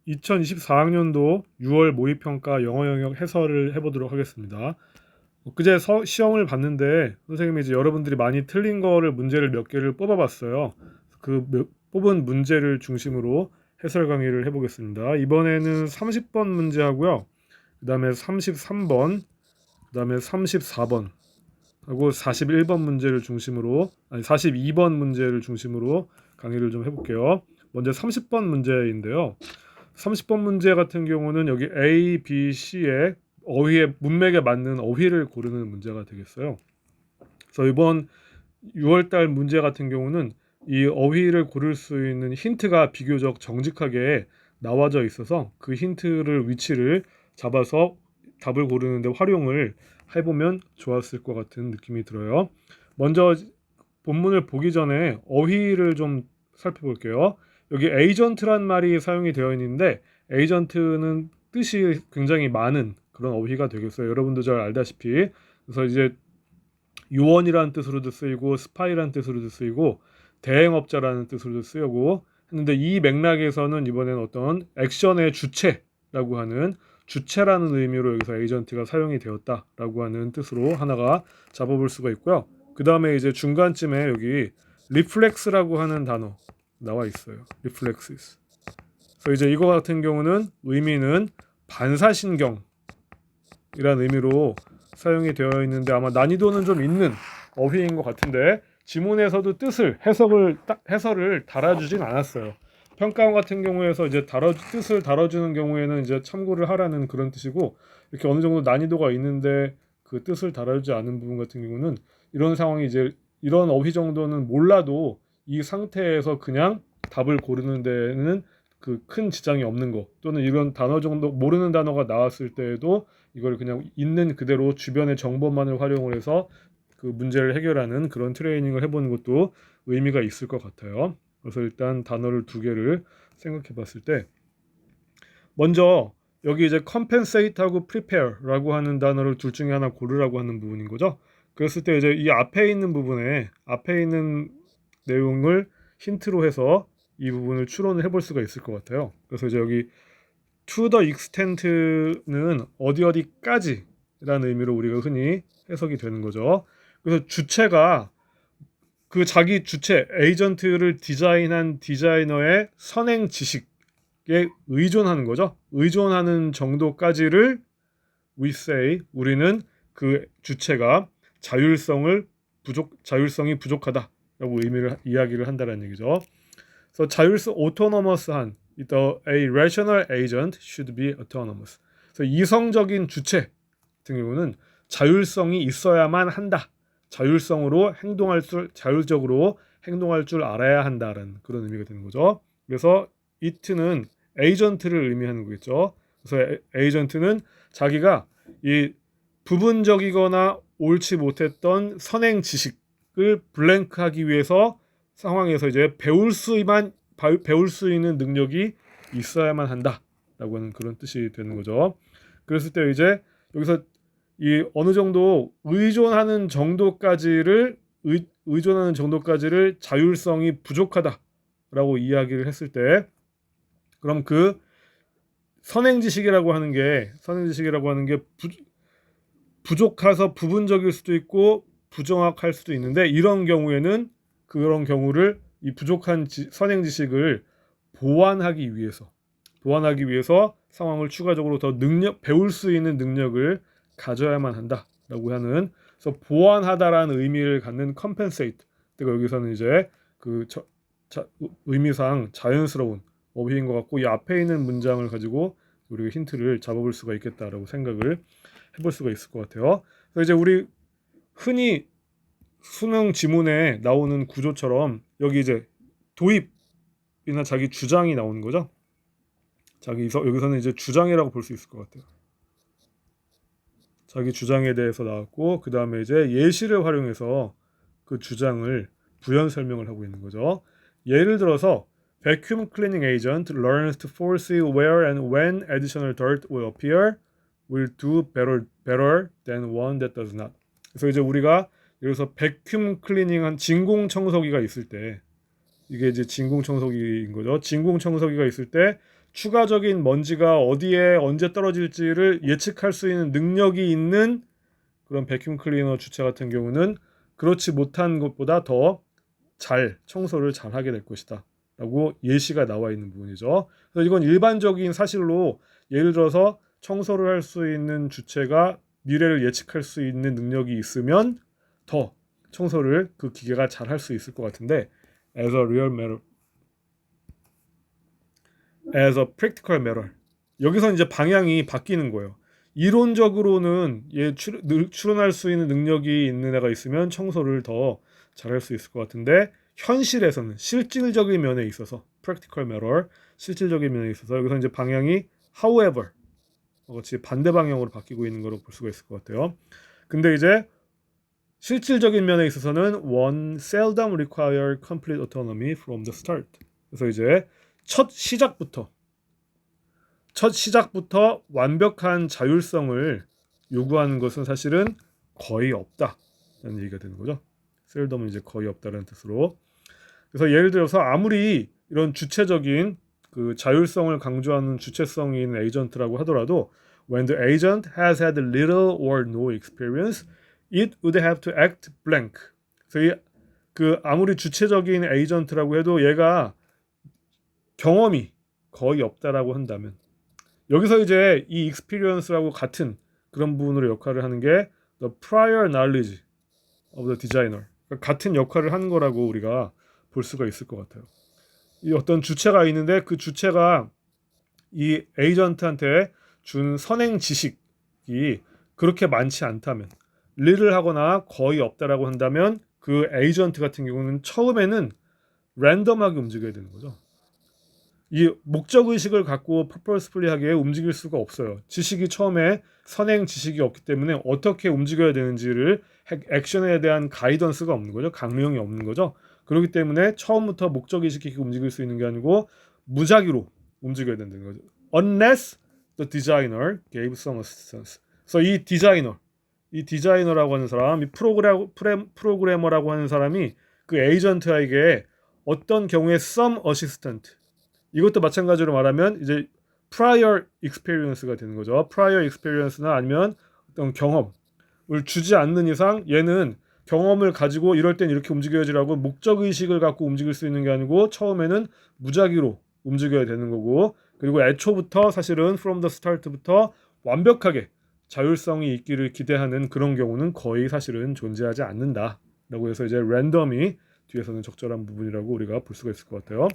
2024학년도 6월 모의평가 영어 영역 해설을 해보도록 하겠습니다. 그제 시험을 봤는데 선생님이 이제 여러분들이 많이 틀린 거를 문제를 몇 개를 뽑아봤어요. 뽑은 문제를 중심으로 해설 강의를 해보겠습니다. 이번에는 30번 문제 하고요. 그 다음에 33번, 그 다음에 34번 하고 41번 문제를 중심으로 42번 문제를 중심으로 강의를 좀 해볼게요. 먼저 30번 문제인데요. 30번 문제 같은 경우는 여기 A, B, C의 어휘의 문맥에 맞는 어휘를 고르는 문제가 되겠어요. 그래서 이번 6월달 문제 같은 경우는 이 어휘를 고를 수 있는 힌트가 비교적 정직하게 나와져 있어서 그 힌트를 위치를 잡아서 답을 고르는데 활용을 해보면 좋았을 것 같은 느낌이 들어요. 먼저 본문을 보기 전에 어휘를 좀 살펴볼게요. 여기 에이전트란 말이 사용이 되어 있는데 에이전트는 뜻이 굉장히 많은 그런 어휘가 되겠어요. 여러분도 잘 알다시피 그래서 이제 요원이라는 뜻으로도 쓰이고 스파이라는 뜻으로도 쓰이고 대행업자라는 뜻으로도 쓰이고 했는데 이 맥락에서는 이번엔 어떤 액션의 주체라고 하는 주체라는 의미로 여기서 에이전트가 사용이 되었다라고 하는 뜻으로 하나가 잡아볼 수가 있고요. 그 다음에 이제 중간쯤에 여기 리플렉스라고 하는 단어 나와 있어요. reflexes. 그래서 이제 이거 같은 경우는 의미는 반사신경이라는 의미로 사용이 되어 있는데 아마 난이도는 좀 있는 어휘인 것 같은데 지문에서도 해설을 달아주진 않았어요. 평가원 같은 경우에서 이제 뜻을 달아주는 경우에는 이제 참고를 하라는 그런 뜻이고 이렇게 어느 정도 난이도가 있는데 그 뜻을 달아주지 않은 부분 같은 경우는 이런 상황이 이제 이런 어휘 정도는 몰라도 이 상태에서 그냥 답을 고르는 데는 그 큰 지장이 없는 거 또는 이런 단어 정도 모르는 단어가 나왔을 때에도 이걸 그냥 있는 그대로 주변의 정보만을 활용을 해서 그 문제를 해결하는 그런 트레이닝을 해보는 것도 의미가 있을 것 같아요. 그래서 일단 단어를 두 개를 생각해 봤을 때 먼저 여기 이제 compensate하고 prepare라고 하는 단어를 둘 중에 하나 고르라고 하는 부분인 거죠. 그랬을 때 이제 이 앞에 있는 내용을 힌트로 해서 이 부분을 추론을 해볼 수가 있을 것 같아요. 그래서 이제 여기 to the extent는 어디까지라는 의미로 우리가 흔히 해석이 되는 거죠. 그래서 주체가 그 자기 주체 에이전트를 디자인한 디자이너의 선행 지식에 의존하는 거죠. 의존하는 정도까지를 우리는 그 주체가 자율성이 부족하다라고 이야기를 한다는 얘기죠. 그래서 autonomous한 a rational agent should be autonomous. 그래서 이성적인 주체 같은 경우는 자율성이 있어야만 한다. 자율적으로 행동할 줄 알아야 한다는 그런 의미가 되는 거죠. 그래서 it는 에이전트를 의미하는 거겠죠. 그래서 에이전트는 자기가 이 부분적이거나 옳지 못했던 선행 지식을 블랭크하기 위해서 상황에서 이제 배울 수 있는 능력이 있어야만 한다라고 하는 그런 뜻이 되는 거죠. 그랬을 때 이제 여기서 이 어느 정도 의존하는 정도까지를 자율성이 부족하다라고 이야기를 했을 때 그럼 그 선행지식이라고 하는 게 부족해서 부분적일 수도 있고 부정확할 수도 있는데 그런 경우를 이 부족한 선행 지식을 보완하기 위해서 상황을 추가적으로 더 배울 수 있는 능력을 가져야만 한다라고 하는 그래서 보완하다라는 의미를 갖는 compensate. 그러니까 여기서는 이제 의미상 자연스러운 어휘인 것 같고 이 앞에 있는 문장을 가지고 우리가 힌트를 잡아볼 수가 있겠다라고 생각을 해볼 수가 있을 것 같아요. 그래서 이제 우리 흔히 수능 지문에 나오는 구조처럼 여기 이제 도입이나 자기 주장이 나오는 거죠. 여기서는 이제 주장이라고 볼 수 있을 것 같아요. 자기 주장에 대해서 나왔고 그 다음에 이제 예시를 활용해서 그 주장을 부연 설명을 하고 있는 거죠. 예를 들어서 vacuum cleaning agent learns to foresee where and when additional dirt will appear will do better than one that does not. 그래서 이제 우리가 여기서 vacuum cleaning한 진공 청소기가 있을 때 이게 이제 진공청소기인 거죠. 진공청소기가 있을 때 추가적인 먼지가 어디에 언제 떨어질지를 예측할 수 있는 능력이 있는 그런 베큐um 클리너 주체 같은 경우는 그렇지 못한 것보다 더 잘 청소를 잘 하게 될 것이다 라고 예시가 나와 있는 부분이죠. 그래서 이건 일반적인 사실로 예를 들어서 청소를 할 수 있는 주체가 미래를 예측할 수 있는 능력이 있으면 더 청소를 그 기계가 잘 할 수 있을 것 같은데 as a real matter, as a practical matter 여기서 이제 방향이 바뀌는 거예요. 이론적으로는 추론할 수 있는 능력이 있는 애가 있으면 청소를 더 잘할 수 있을 것 같은데 현실에서는 실질적인 면에 있어서 practical matter 실질적인 면에 있어서 여기서 이제 방향이 however 같이 반대 방향으로 바뀌고 있는 거로 볼 수가 있을 것 같아요. 근데 이제 실질적인 면에 있어서는 one seldom require complete autonomy from the start. 그래서 이제 첫 시작부터 완벽한 자율성을 요구하는 것은 사실은 거의 없다라는 얘기가 되는 거죠. 셀덤은 이제 거의 없다는 뜻으로. 그래서 예를 들어서 아무리 이런 주체적인 그 자율성을 강조하는 주체성이 있는 에이전트라고 하더라도 when the agent has had little or no experience, it would have to act blank. 그래서 그 아무리 주체적인 에이전트라고 해도 얘가 경험이 거의 없다라고 한다면 여기서 이제 이 experience라고 같은 그런 부분으로 역할을 하는 게 the prior knowledge of the designer. 그러니까 같은 역할을 하는 거라고 우리가 볼 수가 있을 것 같아요. 이 어떤 주체가 있는데 그 주체가 이 에이전트한테 준 선행 지식이 그렇게 많지 않다면 리를 하거나 거의 없다라고 한다면 그 에이전트 같은 경우는 처음에는 랜덤하게 움직여야 되는 거죠. 이 목적의식을 갖고 퍼포스풀리하게 움직일 수가 없어요. 지식이 처음에 선행 지식이 없기 때문에 어떻게 움직여야 되는지를 액션에 대한 가이던스가 없는 거죠. 강령이 없는 거죠. 그렇기 때문에 처음부터 목적의식 있게 움직일 수 있는 게 아니고 무작위로 움직여야 된다는 거죠. Unless the designer gave some assistance. 그래서 이 디자이너라고 하는 사람, 이 프로그래머라고 하는 사람이 그 에이전트에게 어떤 경우에 some assistant 이것도 마찬가지로 말하면 이제 prior experience가 되는 거죠. prior experience나 아니면 어떤 경험을 주지 않는 이상 얘는 경험을 가지고 이럴 땐 이렇게 움직여야지라고 목적의식을 갖고 움직일 수 있는 게 아니고 처음에는 무작위로 움직여야 되는 거고 그리고 애초부터 사실은 from the start부터 완벽하게 자율성이 있기를 기대하는 그런 경우는 거의 사실은 존재하지 않는다라고 해서 이제 random이 뒤에서는 적절한 부분이라고 우리가 볼 수가 있을 것 같아요.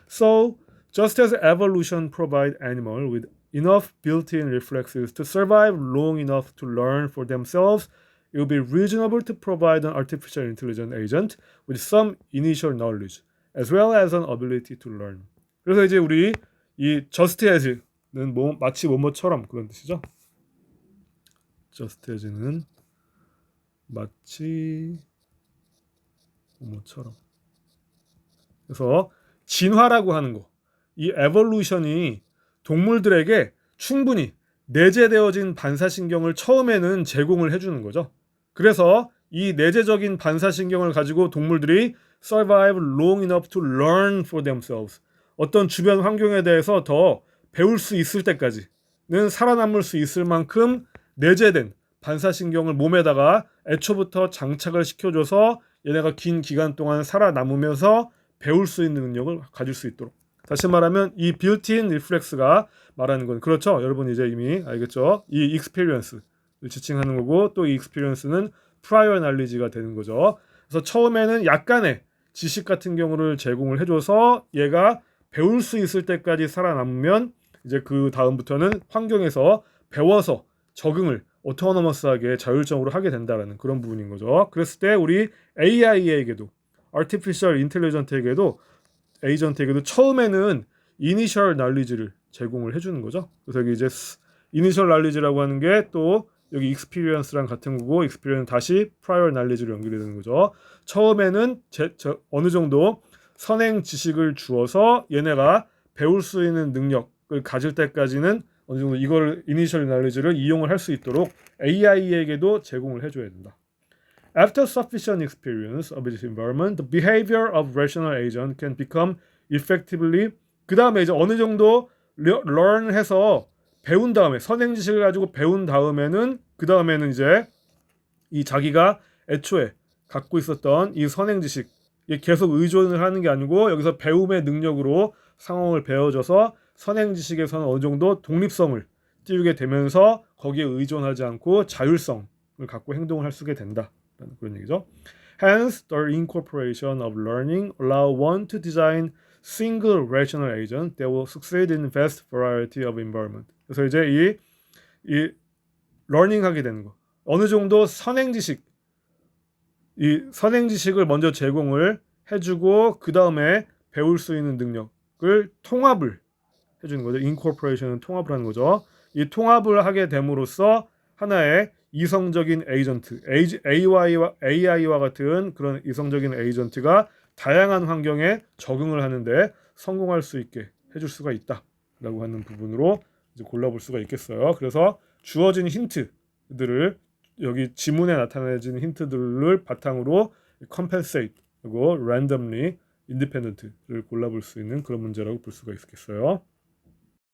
So just as evolution provides animals with enough built-in reflexes to survive long enough to learn for themselves, it would be reasonable to provide an artificial intelligence agent with some initial knowledge, as well as an ability to learn. 그래서 이제 우리 이 just as는 마치 뭐뭐처럼 그런 뜻이죠. just as는 마치 뭐뭐처럼. 그래서 진화라고 하는 거. 이 에볼루션이 동물들에게 충분히 내재되어진 반사신경을 처음에는 제공을 해주는 거죠. 그래서 이 내재적인 반사신경을 가지고 동물들이 survive long enough to learn for themselves. 어떤 주변 환경에 대해서 더 배울 수 있을 때까지는 살아남을 수 있을 만큼 내재된 반사신경을 몸에다가 애초부터 장착을 시켜줘서 얘네가 긴 기간 동안 살아남으면서 배울 수 있는 능력을 가질 수 있도록. 다시 말하면 이 built-in reflex가 말하는 건 그렇죠. 여러분 이제 이미 알겠죠. 이 experience를 지칭하는 거고 또 이 experience는 prior knowledge가 되는 거죠. 그래서 처음에는 약간의 지식 같은 경우를 제공을 해줘서 얘가 배울 수 있을 때까지 살아남으면 이제 그 다음부터는 환경에서 배워서 적응을 오토노머스하게 자율적으로 하게 된다라는 그런 부분인 거죠. 그랬을 때 우리 AI에게도 Artificial Intelligence에게도 에이전트에게도 처음에는 이니셜 날리지를 제공을 해주는 거죠. 그래서 여기 이제 이니셜 날리지라고 하는 게 또 여기 익스피리언스랑 같은 거고 익스피리언스 다시 프라이어 날리지로 연결이 되는 거죠. 처음에는 어느 정도 선행 지식을 주어서 얘네가 배울 수 있는 능력을 가질 때까지는 어느 정도 이걸 이니셜 날리지를 이용을 할 수 있도록 AI에게도 제공을 해줘야 된다. After sufficient experience of its environment, the behavior of rational agent can become effectively 그 다음에 이제 어느 정도 learn해서 배운 다음에 선행 지식을 가지고 배운 다음에는 그 다음에는 이제 이 자기가 애초에 갖고 있었던 이 선행 지식에 계속 의존을 하는 게 아니고 여기서 배움의 능력으로 상황을 배워줘서 선행 지식에서는 어느 정도 독립성을 띄우게 되면서 거기에 의존하지 않고 자율성을 갖고 행동을 할 수 있게 된다. 그런 얘기죠. Hence, the incorporation of learning allow one to design single rational agent that will succeed in vast variety of environment. 그래서 이제 이 learning 하게 되는 거. 어느 정도 선행 지식, 이 선행 지식을 먼저 제공을 해주고 그 다음에 배울 수 있는 능력을 통합을 해주는 거죠. incorporation은 통합을 하는 거죠. 이 통합을 하게 됨으로써 하나의 이성적인 에이전트, AI와 같은 그런 이성적인 에이전트가 다양한 환경에 적응을 하는데 성공할 수 있게 해줄 수가 있다라고 하는 부분으로 이제 골라볼 수가 있겠어요. 그래서 주어진 힌트들을 여기 지문에 나타내진 힌트들을 바탕으로 compensate 그리고 randomly independent를 골라볼 수 있는 그런 문제라고 볼 수가 있겠어요.